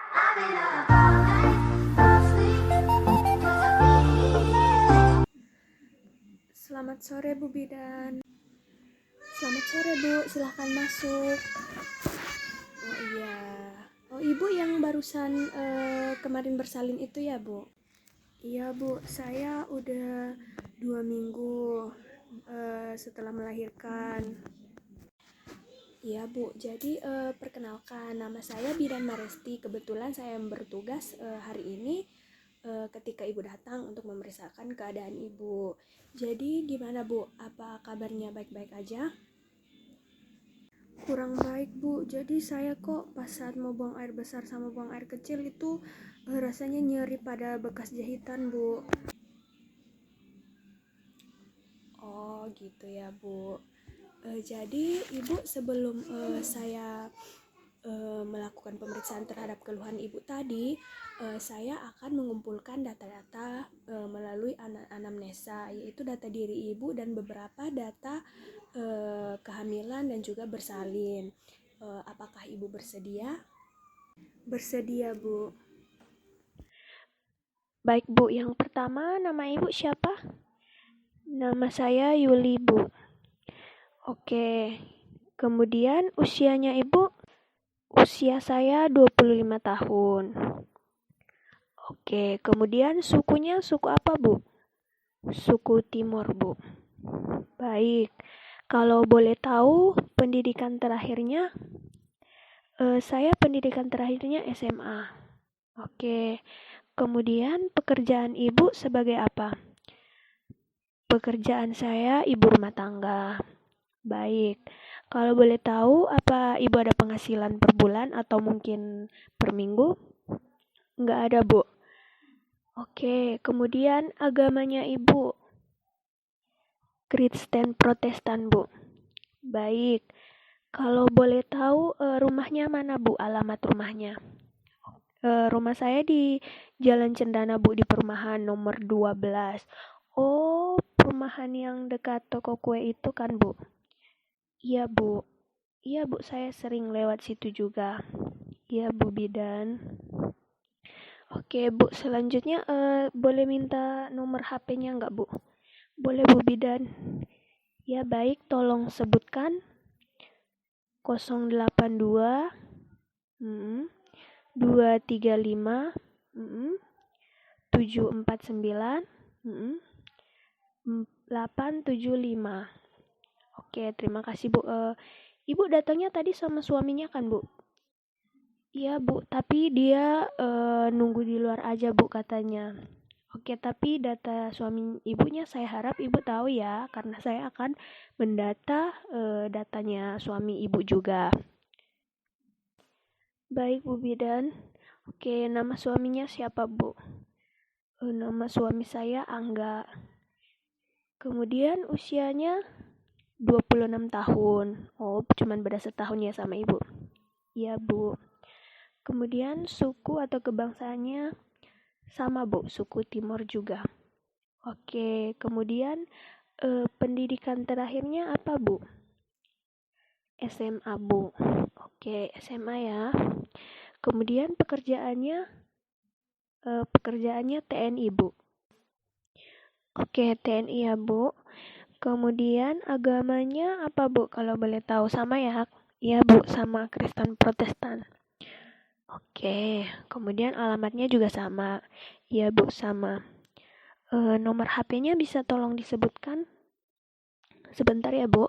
Selamat sore Bu Bidan. Selamat sore Bu, silahkan masuk. Oh iya. Oh Ibu yang barusan kemarin bersalin itu ya Bu? Iya Bu, saya udah 2 minggu setelah melahirkan. Iya Bu, jadi perkenalkan nama saya Bidan Maresti. Kebetulan saya yang bertugas hari ini ketika Ibu datang untuk memeriksakan keadaan Ibu. Jadi gimana Bu? Apa kabarnya baik-baik aja? Kurang baik Bu, jadi saya kok pas saat mau buang air besar sama buang air kecil itu rasanya nyeri pada bekas jahitan Bu. Oh gitu ya Bu. Jadi Ibu sebelum saya melakukan pemeriksaan terhadap keluhan Ibu tadi, saya akan mengumpulkan data-data melalui anamnesa, yaitu data diri Ibu dan beberapa data kehamilan dan juga bersalin. Apakah Ibu bersedia? Bersedia, Bu. Baik, Bu. Yang pertama, nama Ibu siapa? Nama saya Yuli, Bu. Oke. Kemudian usianya Ibu? Usia saya 25 tahun. Oke, kemudian sukunya suku apa, Bu? Suku Timur, Bu. Baik. Kalau boleh tahu pendidikan terakhirnya? Saya pendidikan terakhirnya SMA. Oke. Kemudian pekerjaan Ibu sebagai apa? Pekerjaan saya ibu rumah tangga. Baik. Kalau boleh tahu apa Ibu ada penghasilan per bulan atau mungkin per minggu? Nggak ada, Bu. Oke, kemudian agamanya Ibu Kristen Protestan, Bu. Baik. Kalau boleh tahu rumahnya mana, Bu? Alamat rumahnya. Rumah saya di Jalan Cendana, Bu, di perumahan nomor 12. Oh, perumahan yang dekat toko kue itu kan, Bu? Iya, Bu. Iya, Bu, saya sering lewat situ juga. Iya, Bu Bidan. Oke, Bu, selanjutnya boleh minta nomor HP-nya nggak, Bu? Boleh, Bu Bidan. Ya, baik, tolong sebutkan 082 235 749 875. Oke, terima kasih, Bu. Ibu datangnya tadi sama suaminya kan, Bu? Iya, Bu, tapi dia nunggu di luar aja, Bu, katanya. Oke, tapi data suami ibunya saya harap Ibu tahu ya, karena saya akan mendata datanya suami Ibu juga. Baik, Bu Bidan. Oke, nama suaminya siapa, Bu? Nama suami saya Angga. Kemudian usianya 26 tahun. Oh, cuman beda setahun ya sama Ibu. Iya, Bu. Kemudian suku atau kebangsaannya sama, Bu, suku Timur juga. Oke, kemudian pendidikan terakhirnya apa, Bu? SMA, Bu. Oke, SMA ya. Kemudian pekerjaannya TNI, Bu. Oke, TNI ya, Bu. Kemudian agamanya apa, Bu? Kalau boleh tahu, sama ya? Iya, Bu, sama Kristen Protestan. Oke, kemudian alamatnya juga sama. Iya, Bu, sama. Nomor HP-nya bisa tolong disebutkan? Sebentar ya, Bu.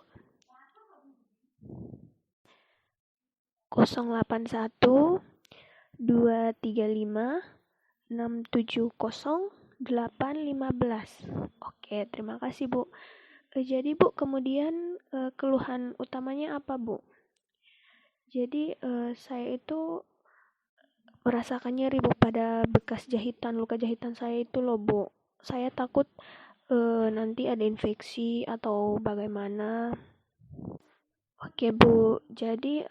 081 235 670 815. Oke, terima kasih, Bu. Jadi, Bu, kemudian keluhan utamanya apa, Bu? Jadi, saya itu merasakan nyeri, Bu, pada bekas jahitan, luka jahitan saya itu loh, Bu. Saya takut nanti ada infeksi atau bagaimana. Oke, Bu. Jadi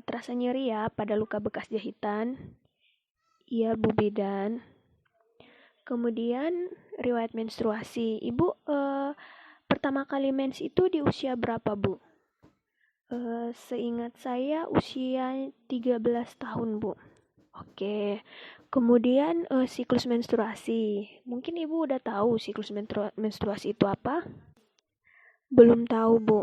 terasa nyeri ya pada luka bekas jahitan. Iya, Bu Bidan. Kemudian riwayat menstruasi. Ibu pertama kali mens itu di usia berapa, Bu? Seingat saya usia 13 tahun, Bu. Oke. Kemudian siklus menstruasi. Mungkin Ibu udah tahu siklus menstruasi itu apa? Belum tahu, Bu.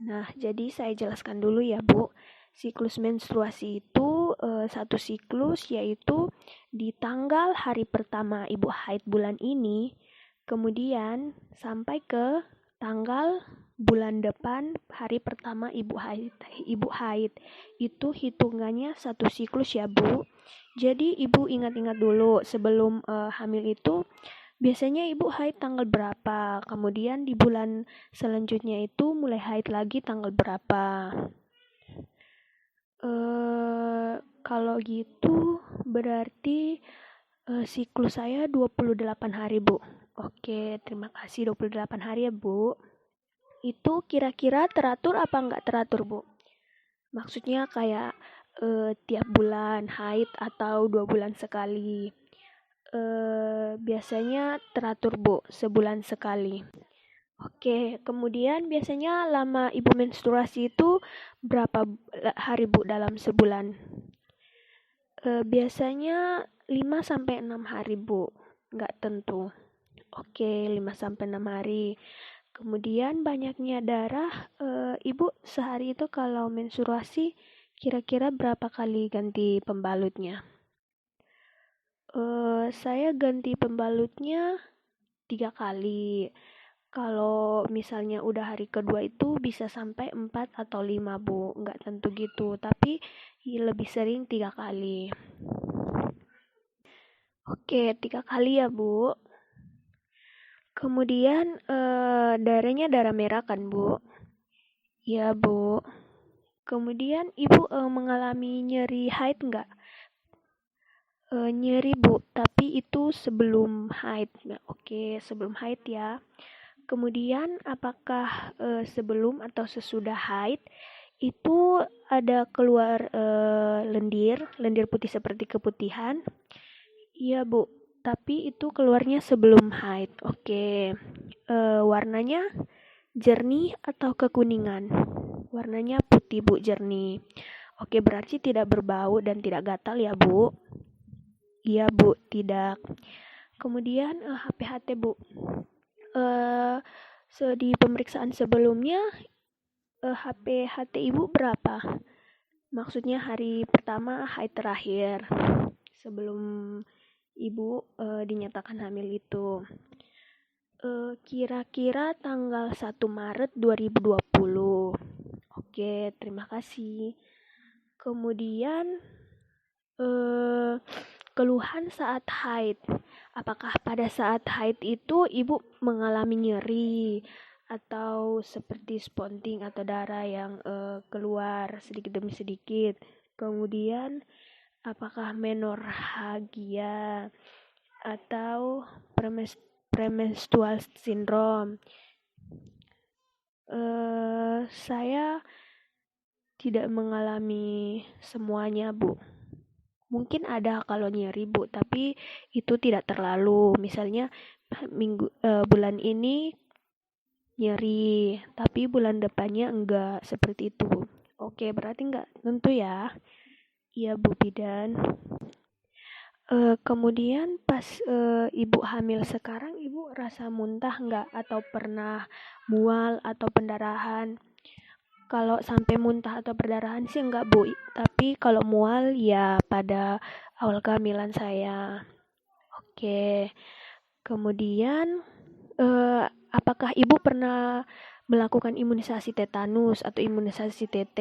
Nah, jadi saya jelaskan dulu ya, Bu. Siklus menstruasi itu satu siklus, yaitu di tanggal hari pertama Ibu haid bulan ini, kemudian sampai ke tanggal bulan depan hari pertama Ibu haid. Itu hitungannya satu siklus ya, Bu. Jadi Ibu ingat-ingat dulu sebelum hamil itu biasanya Ibu haid tanggal berapa, kemudian di bulan selanjutnya itu mulai haid lagi tanggal berapa. Kalau gitu berarti siklus saya 28 hari, Bu. Oke, terima kasih 28 hari ya, Bu. Itu kira-kira teratur apa enggak teratur, Bu? Maksudnya kayak tiap bulan haid atau 2 bulan sekali. Biasanya teratur, Bu, sebulan sekali. Oke, kemudian biasanya lama Ibu menstruasi itu berapa hari, Bu, dalam sebulan? Biasanya 5-6 hari, Bu. Nggak tentu. Oke, 5-6 hari. Kemudian banyaknya darah, Ibu sehari itu kalau menstruasi kira-kira berapa kali ganti pembalutnya? Saya ganti pembalutnya 3 kali. Kalau misalnya udah hari kedua itu bisa sampai 4 atau 5, Bu. Nggak tentu gitu, tapi lebih sering 3 kali. Oke, 3 kali ya, Bu. Kemudian darahnya darah merah kan, Bu? Ya, Bu. Kemudian Ibu mengalami nyeri haid nggak? Nyeri, Bu, tapi itu sebelum haid. Oke, sebelum haid ya. Kemudian apakah sebelum atau sesudah haid itu ada keluar lendir putih seperti keputihan? Iya, Bu, tapi itu keluarnya sebelum haid. Oke. Warnanya jernih atau kekuningan? Warnanya putih, Bu, jernih. Oke, berarti tidak berbau dan tidak gatal ya, Bu? Iya, Bu, tidak. Kemudian HPHT, Bu. Di pemeriksaan sebelumnya HPHT Ibu berapa? Maksudnya hari pertama haid terakhir sebelum Ibu dinyatakan hamil itu. Kira-kira tanggal 1 Maret 2020. Oke, terima kasih. Kemudian keluhan saat haid. Apakah pada saat haid itu Ibu mengalami nyeri atau seperti spotting atau darah yang keluar sedikit demi sedikit? Kemudian apakah menorhagia atau premenstrual syndrome? Saya tidak mengalami semuanya, Bu. Mungkin ada kalau nyeri, Bu, tapi itu tidak terlalu. Misalnya bulan ini nyeri, tapi bulan depannya enggak, seperti itu, Bu. Oke, berarti enggak tentu ya. Iya, Bu Bidan. Kemudian pas Ibu hamil sekarang, Ibu rasa muntah enggak? Atau pernah mual atau pendarahan? Kalau sampai muntah atau perdarahan sih enggak, Bu. Tapi kalau mual ya pada awal kehamilan saya. Oke. Kemudian apakah Ibu pernah melakukan imunisasi tetanus atau imunisasi TT?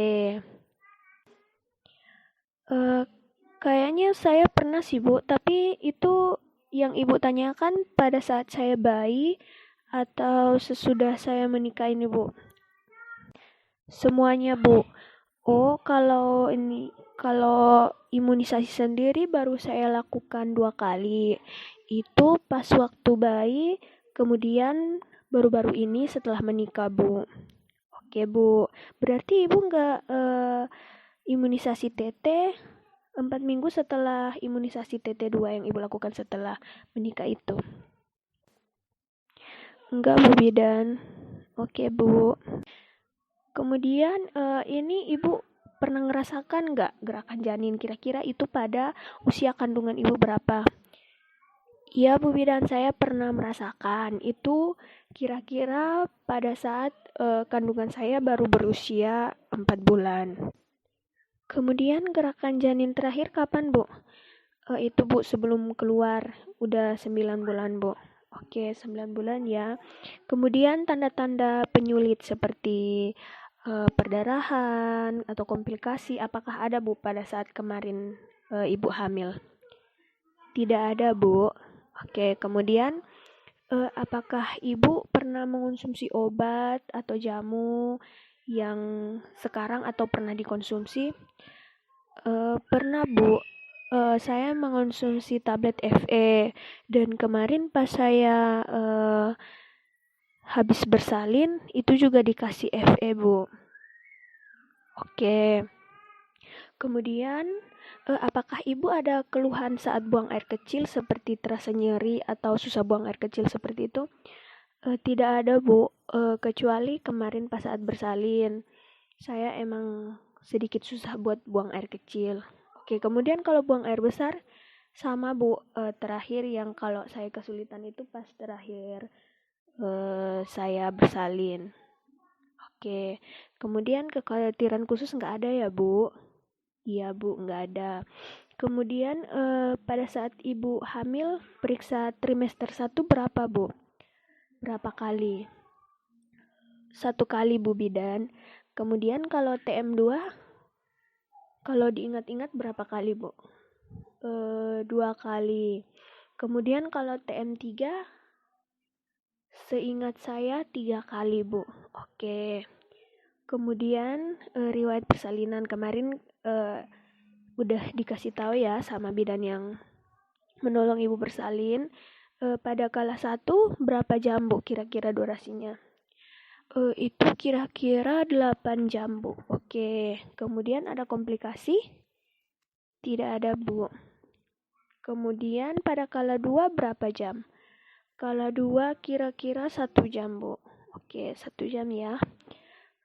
Kayaknya saya pernah sih, Bu. Tapi itu yang Ibu tanyakan pada saat saya bayi atau sesudah saya menikah ini, Bu? Semuanya, Bu. Oh, kalau imunisasi sendiri baru saya lakukan 2 kali. Itu pas waktu bayi, kemudian baru-baru ini setelah menikah, Bu. Oke, Bu. Berarti Ibu enggak imunisasi TT 4 minggu setelah imunisasi TT2 yang Ibu lakukan setelah menikah itu? Enggak, Bu Bidan. Oke, Bu. Kemudian ini Ibu pernah ngerasakan nggak gerakan janin? Kira-kira itu pada usia kandungan ibu berapa? Iya Bu Bidan, saya pernah merasakan itu kira-kira pada saat kandungan saya baru berusia 4 bulan. Kemudian gerakan janin terakhir kapan Bu? Itu Bu sebelum keluar, udah 9 bulan Bu. Oke, 9 bulan ya. Kemudian tanda-tanda penyulit seperti perdarahan atau komplikasi, apakah ada Bu pada saat kemarin ibu hamil? Tidak ada Bu. Oke, kemudian apakah ibu pernah mengonsumsi obat atau jamu yang sekarang atau pernah dikonsumsi? Pernah Bu. Saya mengonsumsi tablet FE dan kemarin pas saya habis bersalin itu juga dikasih FE Bu. Oke. Kemudian apakah ibu ada keluhan saat buang air kecil seperti terasa nyeri atau susah buang air kecil seperti itu? Tidak ada Bu, kecuali kemarin pas saat bersalin saya emang sedikit susah buat buang air kecil. Oke, kemudian kalau buang air besar sama Bu, terakhir yang kalau saya kesulitan itu pas terakhir saya bersalin. Oke, kemudian kekhawatiran khusus nggak ada ya Bu? Iya Bu, nggak ada. Kemudian pada saat ibu hamil periksa trimester 1 berapa Bu? Berapa kali? 1 kali Bu Bidan. Kemudian kalau TM2, kalau diingat-ingat berapa kali Bu? 2 kali. Kemudian kalau TM3, seingat saya 3 kali Bu. Oke. Kemudian riwayat persalinan kemarin udah dikasih tahu ya sama bidan yang menolong ibu bersalin. Pada kala 1 berapa jam Bu kira-kira durasinya? Itu kira-kira 8 jam Bu. Oke. Kemudian ada komplikasi? Tidak ada Bu. Kemudian pada kala 2 berapa jam? Kala 2 kira-kira 1 jam Bu. Oke, 1 jam ya.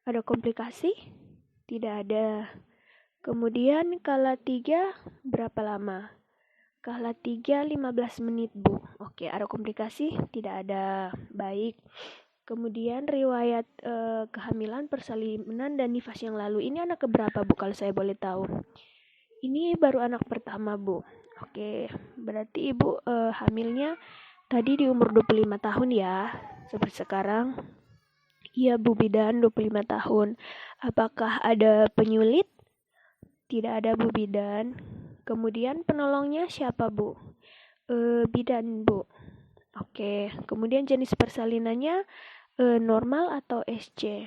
Ada komplikasi? Tidak ada. Kemudian kala 3 berapa lama? Kala 3 15 menit Bu. Oke, ada komplikasi? Tidak ada. Baik. Kemudian riwayat kehamilan, persalinan, dan nifas yang lalu. Ini anak keberapa Bu kalau saya boleh tahu? Ini baru anak pertama Bu. Oke, berarti ibu hamilnya tadi di umur 25 tahun ya, seperti sekarang. Iya Bu Bidan, 25 tahun. Apakah ada penyulit? Tidak ada Bu Bidan. Kemudian penolongnya siapa Bu? Bidan Bu. Oke, kemudian jenis persalinannya normal atau SC?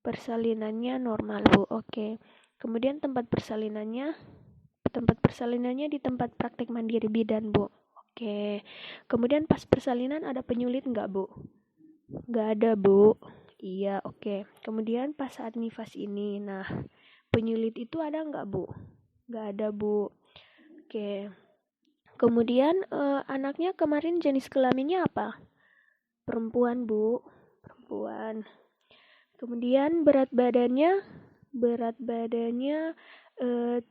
Persalinannya normal Bu. Oke. Kemudian tempat persalinannya di tempat praktek mandiri bidan Bu. Oke. Kemudian pas persalinan ada penyulit nggak Bu? Nggak ada Bu. Iya, oke. Kemudian pas saat nifas ini, nah penyulit itu ada nggak Bu? Nggak ada Bu. Oke. Kemudian anaknya kemarin jenis kelaminnya apa? Perempuan Bu. Perempuan. Kemudian berat badannya 3.100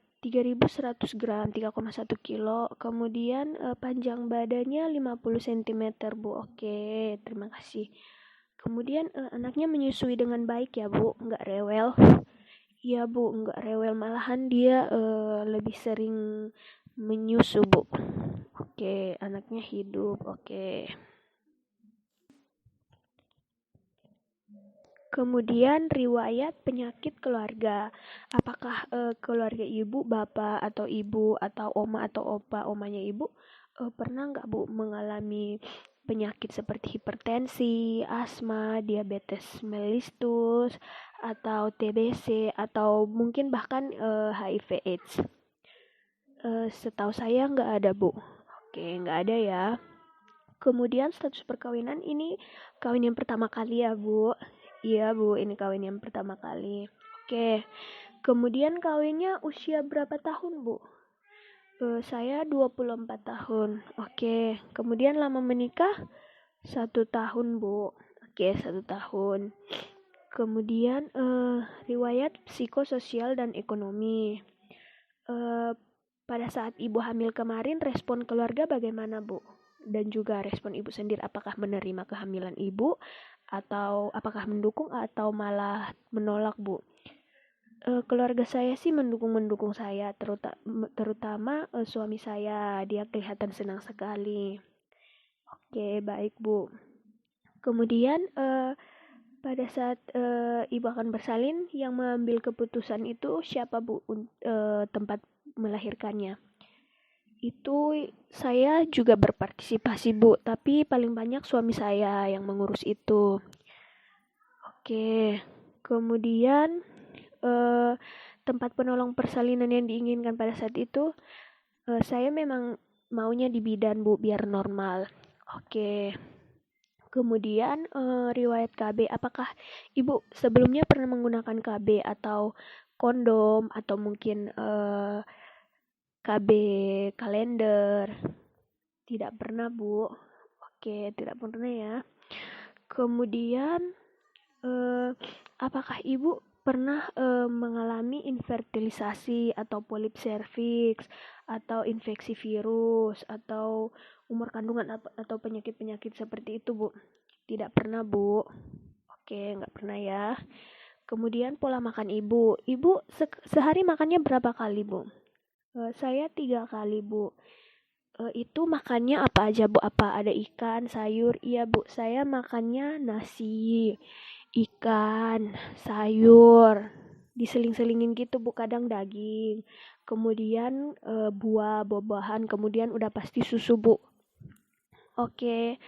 gram, 3,1 kilo. Kemudian panjang badannya 50 cm Bu. Oke, terima kasih. Kemudian anaknya menyusui dengan baik ya Bu, nggak rewel. Iya Bu, nggak rewel, malahan dia lebih sering menyusu Bu. Oke, anaknya hidup. Oke. Kemudian riwayat penyakit keluarga. Apakah keluarga ibu, bapak atau ibu atau oma atau opa, omanya ibu pernah nggak Bu mengalami penyakit seperti hipertensi, asma, diabetes mellitus, atau TBC, atau mungkin bahkan HIV/AIDS? Setahu saya nggak ada Bu. Oke, nggak ada ya. Kemudian status perkawinan ini kawin yang pertama kali ya Bu. Iya Bu, ini kawin yang pertama kali. Oke, kemudian kawinnya usia berapa tahun Bu? Saya 24 tahun. Oke, kemudian lama menikah 1 tahun Bu. Oke, 1 tahun. Kemudian riwayat psikososial dan ekonomi. Pada saat ibu hamil kemarin, respon keluarga bagaimana, Bu? Dan juga respon ibu sendiri, apakah menerima kehamilan ibu, atau apakah mendukung atau malah menolak, Bu? Keluarga saya sih mendukung saya, terutama suami saya. Dia kelihatan senang sekali. Oke, baik, Bu. Kemudian pada saat ibu akan bersalin, yang mengambil keputusan itu siapa, Bu? Tempat melahirkannya. Itu saya juga berpartisipasi, Bu, tapi paling banyak suami saya yang mengurus itu. Oke, kemudian tempat penolong persalinan yang diinginkan pada saat itu, saya memang maunya di bidan, Bu, biar normal. Oke. Kemudian riwayat KB, apakah ibu sebelumnya pernah menggunakan KB atau kondom atau mungkin KB kalender? Tidak pernah, Bu. Oke, tidak pernah ya. Kemudian apakah ibu pernah mengalami infertilisasi atau polip serviks atau infeksi virus atau umur kandungan atau penyakit-penyakit seperti itu, Bu? Tidak pernah, Bu. Oke, nggak pernah ya. Kemudian pola makan ibu. Ibu sehari makannya berapa kali, Bu? Saya 3 kali, Bu. Itu makannya apa aja, Bu? Apa ada ikan, sayur? Iya, Bu. Saya makannya nasi, ikan, sayur. Diseling-selingin gitu, Bu. Kadang daging. Kemudian buah-buahan. Kemudian udah pasti susu, Bu. Oke.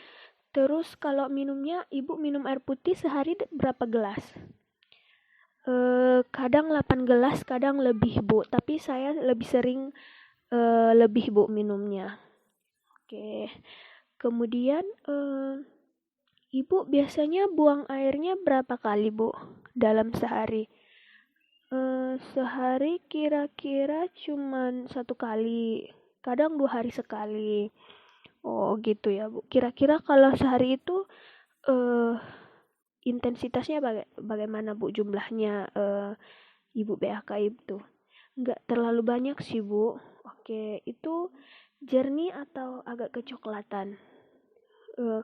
Terus kalau minumnya, ibu minum air putih sehari berapa gelas? Kadang 8 gelas, kadang lebih, Bu. Tapi saya lebih sering lebih, Bu, minumnya. Oke. Kemudian ibu biasanya buang airnya berapa kali, Bu, dalam sehari? Sehari kira-kira cuman 1 kali. Kadang 2 hari sekali. Oh gitu ya, Bu. Kira-kira kalau sehari itu intensitasnya bagaimana, Bu, jumlahnya ibu BAK itu? Nggak terlalu banyak sih, Bu. Oke, itu jernih atau agak kecoklatan?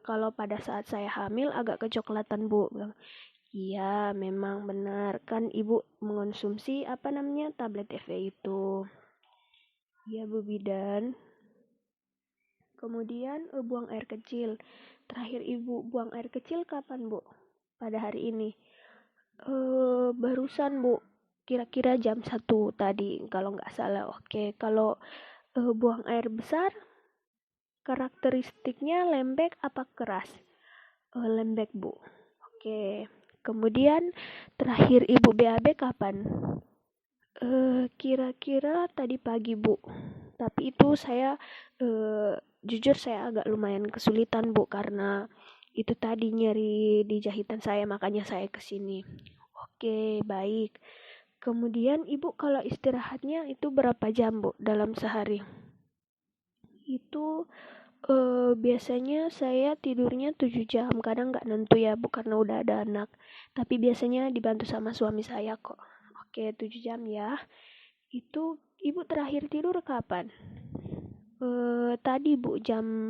Kalau pada saat saya hamil agak kecoklatan, Bu. Iya, memang benar. Kan ibu mengonsumsi tablet EV itu. Iya, Bu Bidan. Kemudian buang air kecil. Terakhir ibu buang air kecil kapan, Bu? Pada hari ini. Barusan, Bu. Kira-kira jam 1 tadi, kalau nggak salah. Oke, kalau buang air besar, karakteristiknya lembek apa keras? Lembek, Bu. Oke. Kemudian terakhir ibu BAB kapan? Kira-kira tadi pagi, Bu. Tapi itu saya jujur saya agak lumayan kesulitan, Bu, karena itu tadi nyeri di jahitan saya, makanya saya kesini. Oke, baik. Kemudian ibu kalau istirahatnya itu berapa jam, Bu, dalam sehari? Itu biasanya saya tidurnya 7 jam. Kadang nggak nentu ya, Bu, karena udah ada anak. Tapi biasanya dibantu sama suami saya kok. Oke, 7 jam ya. Itu ibu terakhir tidur kapan? Tadi, Bu,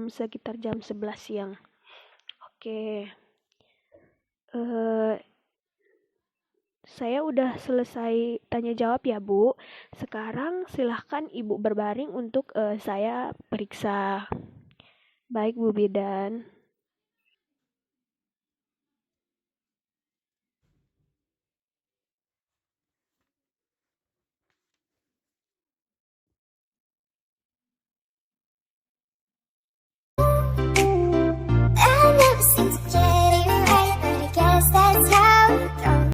sekitar jam 11 siang. Oke. Saya udah selesai tanya jawab ya, Bu. Sekarang silahkan ibu berbaring untuk saya periksa. Baik, Bu Bidan.